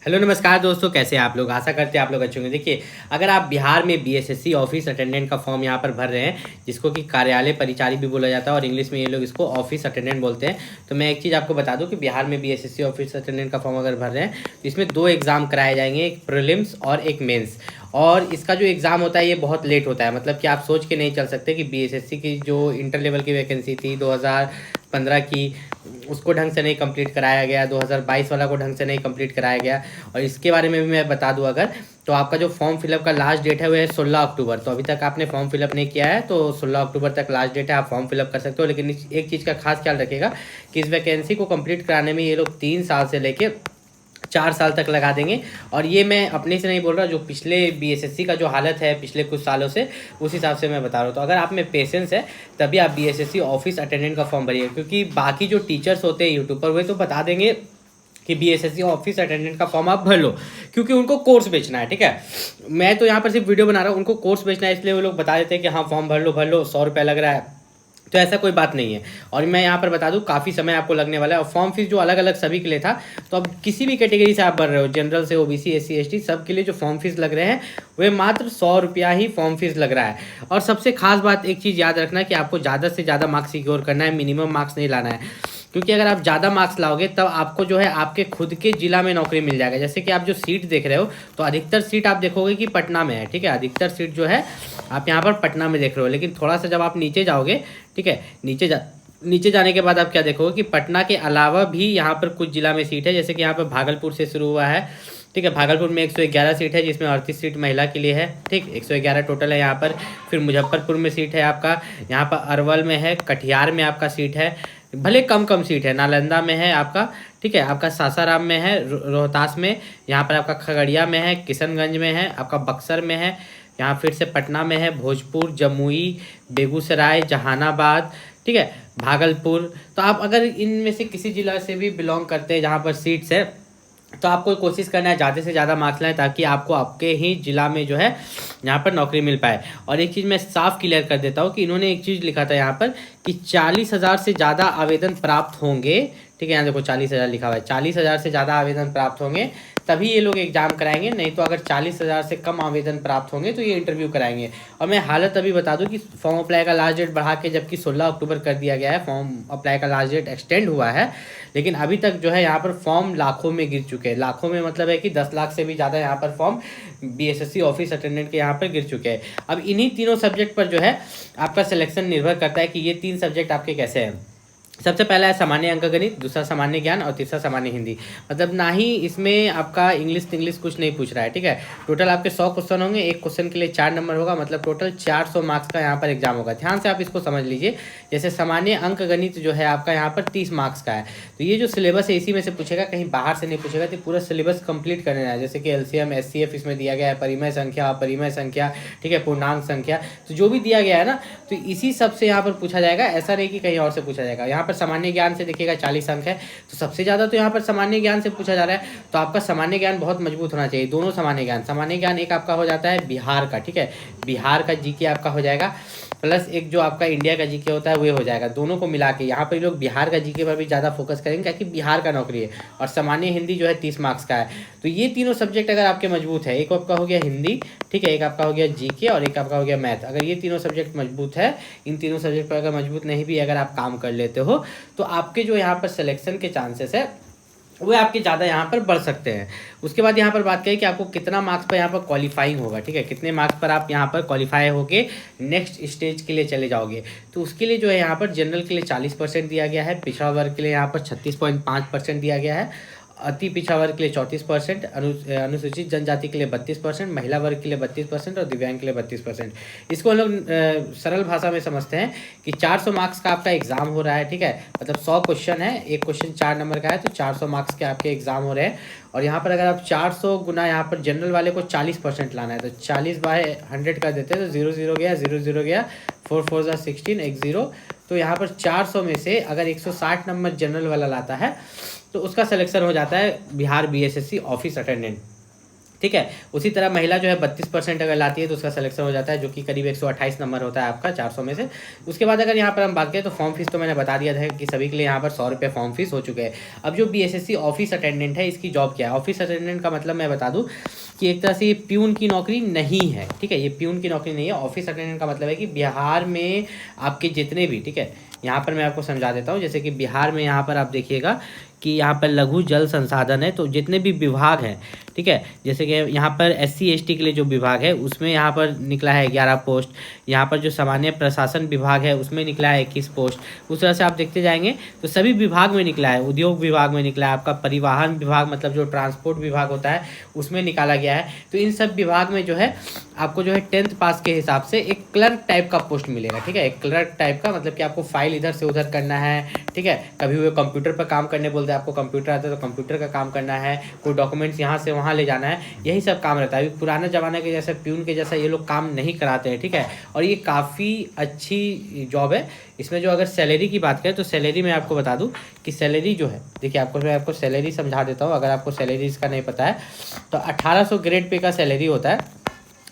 Hello नमस्कार दोस्तों, कैसे हैं आप लोग। आशा करते हैं आप लोग अच्छे होंगे। देखिए, अगर आप बिहार में बीएसएससी ऑफिस अटेंडेंट का फॉर्म यहाँ पर भर रहे हैं, जिसको कि कार्यालय परिचारी भी बोला जाता है और इंग्लिश में ये लोग इसको ऑफिस अटेंडेंट बोलते हैं। तो मैं एक चीज़ आपको बता दूं कि बिहार में बीएसएससी ऑफिस अटेंडेंट का फॉर्म अगर भर रहे हैं तो इसमें 2 एग्ज़ाम कराए जाएंगे, एक प्रीलिम्स और एक मेंस। और इसका जो एग्ज़ाम होता है ये बहुत लेट होता है, मतलब कि आप सोच के नहीं चल सकते कि बीएसएससी की जो इंटर लेवल की वैकेंसी थी 2015 की, उसको ढंग से नहीं कंप्लीट कराया गया, 2022 वाला को ढंग से नहीं कंप्लीट कराया गया। और इसके बारे में भी मैं बता दूं, अगर तो आपका जो फॉर्म फिलअप का लास्ट डेट है वो है 16 अक्टूबर। तो अभी तक आपने फॉर्म फिलअप नहीं किया है तो 16 अक्टूबर तक लास्ट डेट है, आप फॉर्म फिलअप कर सकते हो। लेकिन एक चीज़ का खास ख्याल रखिएगा कि इस वैकेंसी को कंप्लीट कराने में ये लोग 3 साल से लेके 4 साल तक लगा देंगे। और ये मैं अपने से नहीं बोल रहा, जो पिछले बीएसएससी का जो हालत है पिछले कुछ सालों से, उस हिसाब से मैं बता रहा हूँ। तो अगर आप में पेशेंस है तभी आप बीएसएससी ऑफिस अटेंडेंट का फॉर्म भरिए, क्योंकि बाकी जो टीचर्स होते हैं यूट्यूब पर वे तो बता देंगे कि बीएसएससी ऑफिस अटेंडेंट का फॉर्म आप भर लो, क्योंकि उनको कोर्स बेचना है। ठीक है, मैं तो यहाँ पर सिर्फ वीडियो बना रहा हूँ, उनको कोर्स बेचना है, इसलिए वो लोग बता देते हैं कि हाँ फॉर्म भर लो 100 रुपये लग रहा है। तो ऐसा कोई बात नहीं है। और मैं यहाँ पर बता दूँ काफ़ी समय आपको लगने वाला है। और फॉर्म फीस जो अलग अलग सभी के लिए था, तो अब किसी भी कैटेगरी से आप भर रहे हो, जनरल से ओबीसी एससी एसटी, सब के लिए जो फॉर्म फीस लग रहे हैं वे मात्र 100 रुपया ही फॉर्म फीस लग रहा है। और सबसे खास बात एक चीज़ याद रखना कि आपको ज़्यादा से ज़्यादा मार्क्स सिक्योर करना है, मिनिमम मार्क्स नहीं लाना है। क्योंकि अगर आप ज़्यादा मार्क्स लाओगे तब आपको जो है आपके खुद के ज़िला में नौकरी मिल जाएगा। जैसे कि आप जो सीट देख रहे हो, तो अधिकतर सीट आप देखोगे कि पटना में है। ठीक है, अधिकतर सीट जो है आप यहाँ पर पटना में देख रहे हो। लेकिन थोड़ा सा जब आप नीचे जाओगे, ठीक है, नीचे जाने के बाद आप क्या देखोगे कि पटना के अलावा भी यहाँ पर कुछ जिला में सीट है। जैसे कि यहाँ पर भागलपुर से शुरू हुआ है। ठीक है, भागलपुर में 111 सीट है, जिसमें 38 सीट महिला के लिए है। ठीक, 111 टोटल है यहाँ पर। फिर मुजफ्फरपुर में सीट है आपका, यहाँ पर अरवल में है, कटिहार में आपका सीट है, भले कम सीट है, नालंदा में है आपका। ठीक है, आपका सासाराम में है, रोहतास में, यहाँ पर आपका खगड़िया में है, किशनगंज में है, आपका बक्सर में है, यहाँ फिर से पटना में है, भोजपुर, जमुई, बेगूसराय, जहानाबाद, ठीक है, भागलपुर। तो आप अगर इनमें से किसी जिला से भी बिलोंग करते हैं जहाँ पर सीट्स है, तो आपको कोशिश करना है ज़्यादा से ज़्यादा मार्क्स लाएं, ताकि आपको आपके ही ज़िला में जो है यहाँ पर नौकरी मिल पाए। और एक चीज़ मैं साफ क्लियर कर देता हूँ कि इन्होंने एक चीज़ लिखा था यहाँ पर कि 40,000 से ज़्यादा आवेदन प्राप्त होंगे। ठीक है, यहाँ देखो 40,000 लिखा हुआ है, 40,000 से ज़्यादा आवेदन प्राप्त होंगे तभी ये लोग एग्ज़ाम कराएंगे, नहीं तो अगर 40,000 से कम आवेदन प्राप्त होंगे तो ये इंटरव्यू कराएंगे। और मैं हालत अभी बता दूं कि फॉर्म अप्लाई का लास्ट डेट बढ़ा के जबकि 16 अक्टूबर कर दिया गया है, फॉर्म अप्लाई का लास्ट डेट एक्सटेंड हुआ है, लेकिन अभी तक जो है यहाँ पर फॉर्म लाखों में गिर चुके हैं। लाखों में मतलब है कि 10 लाख से भी ज़्यादा यहाँ पर फॉर्म बीएसएससी ऑफिस अटेंडेंट के यहाँ पर गिर चुके हैं। अब इन्हीं तीनों सब्जेक्ट पर जो है आपका सिलेक्शन निर्भर करता है कि ये 3 सब्जेक्ट आपके कैसे हैं। सबसे पहला है सामान्य अंक गणित, दूसरा सामान्य ज्ञान और तीसरा सामान्य हिंदी। मतलब ना ही इसमें आपका इंग्लिश कुछ नहीं पूछ रहा है। ठीक है, टोटल आपके 100 क्वेश्चन होंगे, एक क्वेश्चन के लिए 4 नंबर होगा, मतलब टोटल 400 मार्क्स का यहाँ पर एग्जाम होगा। ध्यान से आप इसको समझ लीजिए। जैसे सामान्य अंक गणित जो है आपका यहाँ पर 30 मार्क्स का है, तो ये जो सिलेबस है इसी में से पूछेगा, कहीं बाहर से नहीं पूछेगा। तो पूरा सिलेबस कंप्लीट करना है, जैसे कि एलसीएम एचसीएफ इसमें दिया गया है, परिमेय संख्या, अपरिमेय संख्या, ठीक है, पूर्णांक संख्या, तो जो भी दिया गया है ना, तो इसी सब से यहाँ पर पूछा जाएगा। ऐसा नहीं कि कहीं और से पूछा जाएगा। यहाँ पर सामान्य ज्ञान से देखिएगा 40 अंक है, तो सबसे ज़्यादा तो यहाँ पर सामान्य ज्ञान से पूछा जा रहा है। तो आपका सामान्य ज्ञान बहुत मजबूत होना चाहिए। दोनों सामान्य ज्ञान एक आपका हो जाता है बिहार का, ठीक है, बिहार का जीके आपका हो जाएगा, प्लस एक जो आपका इंडिया का जीके होता है वो हो जाएगा। दोनों को मिला के यहाँ पर लोग बिहार का जीके पर भी ज़्यादा फोकस करेंगे, क्योंकि बिहार का नौकरी है। और सामान्य हिंदी जो है 30 मार्क्स का है। तो ये तीनों सब्जेक्ट अगर आपके मजबूत है, एक आपका हो गया हिंदी, ठीक है, एक आपका हो गया जीके और एक आपका हो गया मैथ, अगर ये तीनों सब्जेक्ट मजबूत है, इन तीनों सब्जेक्ट पर अगर मजबूत नहीं भी अगर आप काम कर लेते हो, तो आपके जो यहाँ पर सिलेक्शन के चांसेस है वो आपके ज़्यादा यहाँ पर बढ़ सकते हैं। उसके बाद यहाँ पर बात करें कि आपको कितना मार्क्स पर यहाँ पर क्वालिफाइंग होगा। ठीक है, कितने मार्क्स पर आप यहाँ पर क्वालिफाई होके नेक्स्ट स्टेज के लिए चले जाओगे। तो उसके लिए जो है यहाँ पर जनरल के लिए 40% दिया गया है, पिछड़ा वर्ग के लिए यहाँ पर 36.5% दिया गया है, अति पिछड़ा वर्ग के लिए 34%, अनुसूचित जनजाति के लिए 32%, महिला वर्ग के लिए 32% और दिव्यांग के लिए 32%। इसको हम लोग सरल भाषा में समझते हैं कि 400 मार्क्स का आपका एग्जाम हो रहा है। ठीक है, मतलब 100 क्वेश्चन है, एक क्वेश्चन 4 नंबर का है, तो 400 मार्क्स के आपके एग्जाम हो रहे हैं। और यहाँ पर अगर आप 400 गुना यहाँ पर जनरल वाले को 40% लाना है, तो 40/100 कर देते हैं, तो 0 गया, 0 गया, 4 4 16, एक 0। तो यहाँ पर 400 में से अगर 160 नंबर जनरल वाला लाता है तो उसका सिलेक्शन हो जाता है बिहार बीएसएससी ऑफिस अटेंडेंट। ठीक है। उसी तरह महिला जो है 32% अगर लाती है तो उसका सिलेक्शन हो जाता है, जो कि करीब 128 नंबर होता है आपका 400 में से। उसके बाद अगर यहाँ पर हम बात करें तो फॉर्म फीस तो मैंने बता दिया था कि सभी के लिए यहाँ पर 100 रुपये फॉर्म फीस हो चुके हैं। अब जो BSSC ऑफिस अटेंडेंट है, इसकी जॉब क्या है? ऑफिस अटेंडेंट का मतलब मैं बता दूँ कि एक तरह से ये प्यून की नौकरी नहीं है, ठीक है। ये प्यून की नौकरी नहीं है। ऑफिस अटेंडेंट का मतलब है कि बिहार में आपके जितने भी, ठीक है, यहाँ पर मैं आपको समझा देता हूँ। जैसे कि बिहार में यहाँ पर आप देखिएगा कि यहाँ पर लघु जल संसाधन है, तो जितने भी विभाग हैं, ठीक है, जैसे कि यहाँ पर SC ST के लिए जो विभाग है उसमें यहाँ पर निकला है 11 पोस्ट। यहाँ पर जो सामान्य प्रशासन विभाग है उसमें निकला है 21 पोस्ट। उस तरह से आप देखते जाएंगे तो सभी विभाग में निकला है। उद्योग विभाग में निकला है, आपका परिवहन विभाग मतलब जो ट्रांसपोर्ट विभाग होता है उसमें निकाला गया है। तो इन सब विभाग में जो है आपको जो है 10th पास के हिसाब से एक क्लर्क टाइप का पोस्ट मिलेगा, ठीक है। एक क्लर्क टाइप का मतलब कि आपको फाइल इधर से उधर करना है, ठीक है। कभी वो कंप्यूटर पर काम करने बोलते हैं, आपको कंप्यूटर आता है तो कंप्यूटर का काम करना है, कोई डॉक्यूमेंट्स यहाँ से वहाँ ले जाना है, यही सब काम रहता है। अभी पुराना ज़माने के जैसे प्यून के जैसा ये लोग काम नहीं कराते हैं, ठीक है। और ये काफ़ी अच्छी जॉब है। इसमें जो अगर सैलरी की बात करें तो सैलरी मैं आपको बता दूं कि सैलरी जो है, देखिए मैं आपको सैलरी समझा देता हूँ। अगर आपको सैलरी इसका नहीं पता है तो 1800 ग्रेड पे का सैलरी होता है।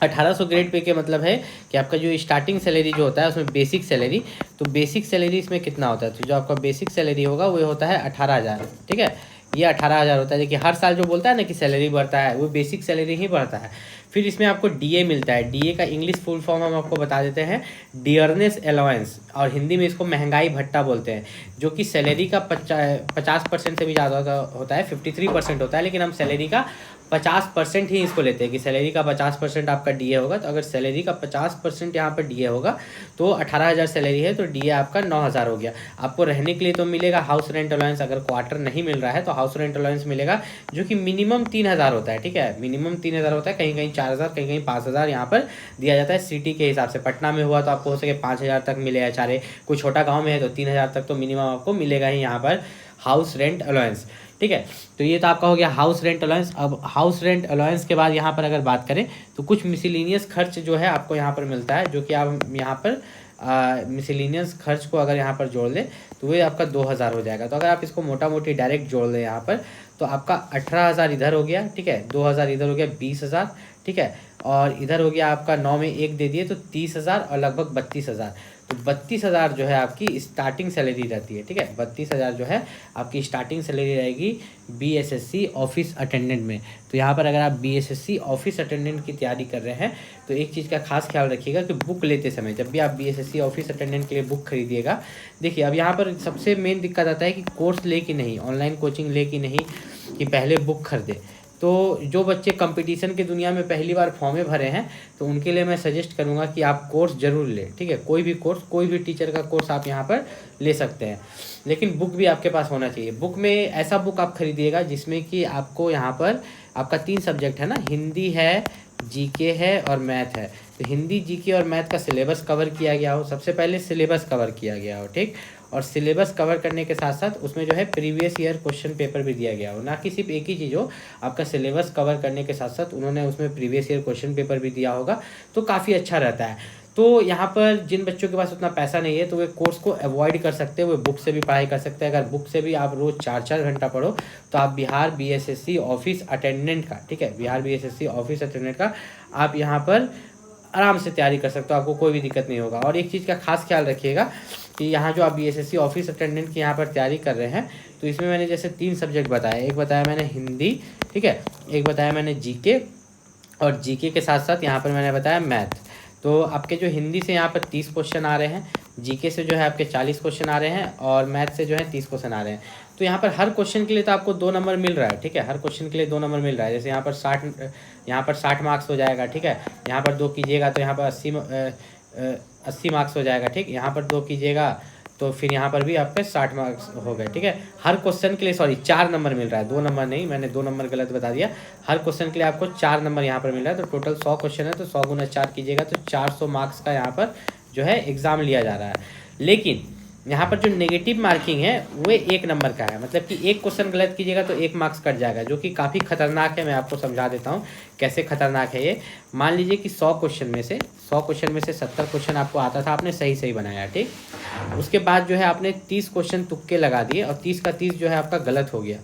1800 ग्रेड पे के मतलब है कि आपका जो स्टार्टिंग सैलरी जो होता है उसमें बेसिक सैलरी, तो बेसिक सैलरी इसमें कितना होता है? तो जो आपका बेसिक सैलरी होगा वो होता है 18,000, ठीक है। ये 18,000 होता है। देखिए हर साल जो बोलता है ना कि सैलरी बढ़ता है, वो बेसिक सैलरी ही बढ़ता है। फिर इसमें आपको DA मिलता है। DA का इंग्लिश फुल फॉर्म हम आपको बता देते हैं, डियरनेस अलाउंस, और हिंदी में इसको महंगाई भत्ता बोलते हैं, जो कि सैलरी का 50% से भी ज़्यादा होता है, 53% होता है। लेकिन हम सैलरी का 50% ही इसको लेते हैं कि सैलरी का 50% आपका DA होगा। तो अगर सैलरी का 50% यहाँ पर DA होगा तो 18,000 सैलरी है, तो DA आपका 9,000 हो गया। आपको रहने के लिए तो मिलेगा हाउस रेंट अलाउंस। अगर क्वार्टर नहीं मिल रहा है तो हाउस रेंट अलाउंस मिलेगा, जो कि मिनिमम 3,000 होता है, ठीक है। मिनिमम 3,000 होता है, कहीं कहीं 4,000, कहीं कहीं 5,000 यहाँ पर दिया जाता है सिटी के हिसाब से। पटना में हुआ तो आपको हो सके 5,000 तक मिले या चारे, कोई छोटा गाँव में है तो 3,000 तक तो मिनिमम आपको मिलेगा ही यहाँ पर हाउस रेंट अलाउंस, ठीक है। तो ये तो आपका हो गया हाउस रेंट अलाउंस। अब हाउस रेंट अलाउंस के बाद यहाँ पर अगर बात करें तो कुछ मिसलिनियस खर्च जो है आपको यहाँ पर मिलता है, जो कि आप यहाँ पर मिसलिनियस खर्च को अगर यहाँ पर जोड़ लें तो वो आपका 2,000 हो जाएगा। तो अगर आप इसको मोटा मोटी डायरेक्ट जोड़ लें यहाँ पर तो आपका 18,000 इधर हो गया, ठीक है, 2,000 इधर हो गया, 20,000, ठीक है, और इधर हो गया आपका 9 में 1 दे दिए तो 30,000 और लगभग 32,000। तो 32,000 जो है आपकी स्टार्टिंग सैलरी रहती है, ठीक है। 32,000 जो है आपकी स्टार्टिंग सैलरी रहेगी BSSC ऑफिस अटेंडेंट में। तो यहाँ पर अगर आप BSSC ऑफिस अटेंडेंट की तैयारी कर रहे हैं तो एक चीज़ का खास ख्याल रखिएगा कि बुक लेते समय, जब भी आप BSSC ऑफिस अटेंडेंट के लिए बुक खरीदिएगा, देखिए अब यहाँ पर सबसे मेन दिक्कत आता है कि कोर्स ले कि नहीं, ऑनलाइन कोचिंग ले कि नहीं, कि पहले बुक खरीदे। तो जो बच्चे कंपटीशन की दुनिया में पहली बार फॉर्में भरे हैं तो उनके लिए मैं सजेस्ट करूंगा कि आप कोर्स ज़रूर लें, ठीक है। कोई भी कोर्स, कोई भी टीचर का कोर्स आप यहाँ पर ले सकते हैं, लेकिन बुक भी आपके पास होना चाहिए। बुक में ऐसा बुक आप खरीदिएगा जिसमें कि आपको यहाँ पर आपका 3 सब्जेक्ट है ना, हिंदी है, GK है और मैथ है। तो हिंदी, GK और मैथ का सिलेबस कवर किया गया हो, सबसे पहले सिलेबस कवर किया गया हो, ठीक। और सिलेबस कवर करने के साथ साथ उसमें जो है प्रीवियस ईयर क्वेश्चन पेपर भी दिया गया हो, ना कि सिर्फ एक ही चीज़ हो। आपका सिलेबस कवर करने के साथ साथ उन्होंने उसमें प्रीवियस ईयर क्वेश्चन पेपर भी दिया होगा, तो काफ़ी अच्छा रहता है। तो यहाँ पर जिन बच्चों के पास उतना पैसा नहीं है तो वे कोर्स को अवॉइड कर सकते हैं, वो बुक से भी पढ़ाई कर सकते हैं। अगर बुक से भी आप रोज़ 4-4 घंटा पढ़ो तो आप बिहार BSSC ऑफिस अटेंडेंट का, ठीक है, बिहार BSSC ऑफिस अटेंडेंट का आप यहाँ पर आराम से तैयारी कर सकते हो, आपको कोई भी दिक्कत नहीं होगा। और एक चीज़ का खास ख्याल रखिएगा कि यहाँ जो आप BSSC ऑफिस अटेंडेंट की यहाँ पर तैयारी कर रहे हैं तो इसमें मैंने जैसे 3 सब्जेक्ट बताए, एक बताया मैंने हिंदी, ठीक है, एक बताया मैंने GK, और GK के साथ साथ यहाँ पर मैंने बताया मैथ। तो आपके जो हिंदी से यहाँ पर 30 क्वेश्चन आ रहे हैं, GK से जो है आपके 40 क्वेश्चन आ रहे हैं, और मैथ से जो है 30 क्वेश्चन आ रहे हैं। तो यहाँ पर हर क्वेश्चन के लिए तो आपको 2 नंबर मिल रहा है, ठीक है, हर क्वेश्चन के लिए 2 नंबर मिल रहा है। जैसे यहाँ पर 60 मार्क्स हो जाएगा, ठीक है, यहाँ पर 2 कीजिएगा तो यहाँ पर 80 मार्क्स हो जाएगा, ठीक। यहाँ पर 2 कीजिएगा तो फिर यहाँ पर भी आपके 60 मार्क्स हो गए, ठीक है। हर क्वेश्चन के लिए 4 नंबर मिल रहा है, 2 नंबर नहीं, मैंने 2 नंबर गलत बता दिया। हर क्वेश्चन के लिए आपको 4 नंबर यहाँ पर मिल रहा है। तो टोटल 100 क्वेश्चन है तो 100 गुना 4 कीजिएगा तो 400 मार्क्स का यहाँ पर जो है एग्ज़ाम लिया जा रहा है। लेकिन यहाँ पर जो नेगेटिव मार्किंग है वो 1 नंबर का है, मतलब कि एक क्वेश्चन गलत कीजिएगा तो 1 मार्क्स कट जाएगा, जो कि काफ़ी खतरनाक है। मैं आपको समझा देता हूँ कैसे खतरनाक है ये। मान लीजिए कि 100 क्वेश्चन में से 70 क्वेश्चन आपको आता था, आपने सही बनाया, ठीक। उसके बाद जो है आपने 30 क्वेश्चन तुक्के लगा दिए और 30 का 30 जो है आपका गलत हो गया।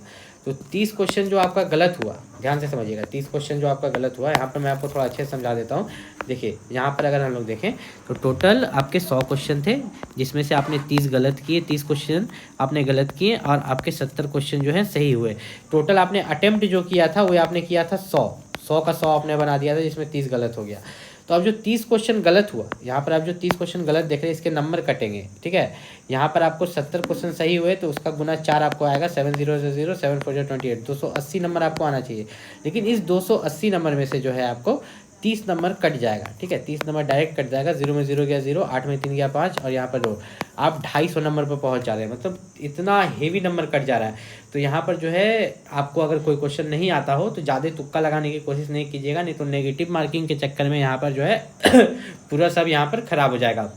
तो 30 क्वेश्चन जो आपका गलत हुआ, ध्यान से समझिएगा, 30 क्वेश्चन जो आपका गलत हुआ, यहाँ पर मैं आपको थोड़ा अच्छे से समझा देता हूँ। देखिए यहाँ पर अगर हम लोग देखें तो टोटल आपके 100 क्वेश्चन थे, जिसमें से आपने 30 गलत किए, 30 क्वेश्चन आपने गलत किए और आपके 70 क्वेश्चन जो है सही हुए। टोटल आपने अटेम्प्ट जो किया था वो आपने किया था 100 का 100 आपने बना दिया था, जिसमें 30 गलत हो गया। तो अब जो 30 क्वेश्चन गलत हुआ, यहाँ पर आप जो 30 क्वेश्चन गलत देख रहे हैं इसके नंबर कटेंगे, ठीक है। यहाँ पर आपको 70 क्वेश्चन सही हुए तो उसका गुना 4 आपको आएगा, 7 0 0 7 4 28, 280 नंबर आपको आना चाहिए। लेकिन इस 280 नंबर में से जो है आपको 30 नंबर कट जाएगा, ठीक है। 30 नंबर डायरेक्ट कट जाएगा, 0 में 0 गया 0, 8 में 3 गया 5 और यहाँ पर 2। आप 250 नंबर पर पहुँच जा रहे हैं, मतलब इतना हेवी नंबर कट जा रहा है। तो यहाँ पर जो है आपको अगर कोई क्वेश्चन नहीं आता हो तो ज़्यादा तुक्का लगाने की कोशिश नहीं कीजिएगा, नहीं तो नेगेटिव मार्किंग के चक्कर में यहाँ पर जो है पूरा सब यहाँ पर ख़राब हो जाएगा।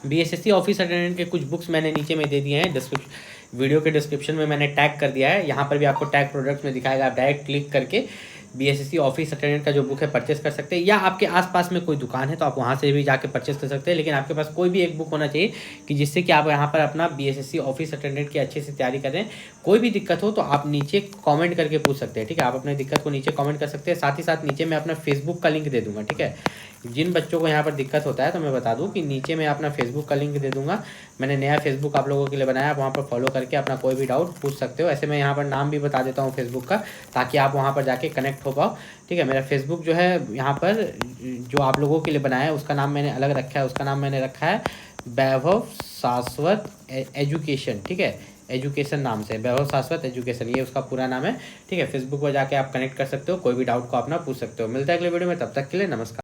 बीएसएससी ऑफिस अटेंडेंट के कुछ बुक्स मैंने नीचे में दे दिए हैं, वीडियो के डिस्क्रिप्शन में मैंने टैग कर दिया है। यहाँ पर भी आपको टैग प्रोडक्ट्स में दिखाएगा, आप डायरेक्ट क्लिक करके बीएसएससी ऑफिस अटेंडेंट का जो बुक है परचेस कर सकते हैं, या आपके आसपास में कोई दुकान है तो आप वहाँ से भी जाके परचेस कर सकते हैं। लेकिन आपके पास कोई भी एक बुक होना चाहिए कि जिससे कि आप यहाँ पर अपना बीएसएससी ऑफिस अटेंडेंट की अच्छे से तैयारी करें। कोई भी दिक्कत हो तो आप नीचे कमेंट करके पूछ सकते हैं, ठीक है। आप अपने दिक्कत को नीचे कमेंट कर सकते हैं। साथ ही साथ नीचे मैं अपना फेसबुक का लिंक दे दूँगा, ठीक है। जिन बच्चों को यहाँ पर दिक्कत होता है तो मैं बता दूं कि नीचे मैं अपना फेसबुक का लिंक दे दूंगा। मैंने नया फेसबुक आप लोगों के लिए बनाया, आप वहाँ पर फॉलो करके अपना कोई भी डाउट पूछ सकते हो। ऐसे मैं यहाँ पर नाम भी बता देता हूँ फेसबुक का, ताकि आप वहाँ पर जाके कनेक्ट हो पाओ, ठीक है। मेरा फेसबुक जो है यहाँ पर जो आप लोगों के लिए बनाया है उसका नाम मैंने अलग रखा है, उसका नाम मैंने रखा है वैभव शाश्वत एजुकेशन, ठीक है। एजुकेशन नाम से, वैभव शाश्वत एजुकेशन, ये उसका पूरा नाम है, ठीक है। फेसबुक पर जाके आप कनेक्ट कर सकते हो, कोई भी डाउट को अपना पूछ सकते हो। मिलता है अगले वीडियो में, तब तक के लिए नमस्कार।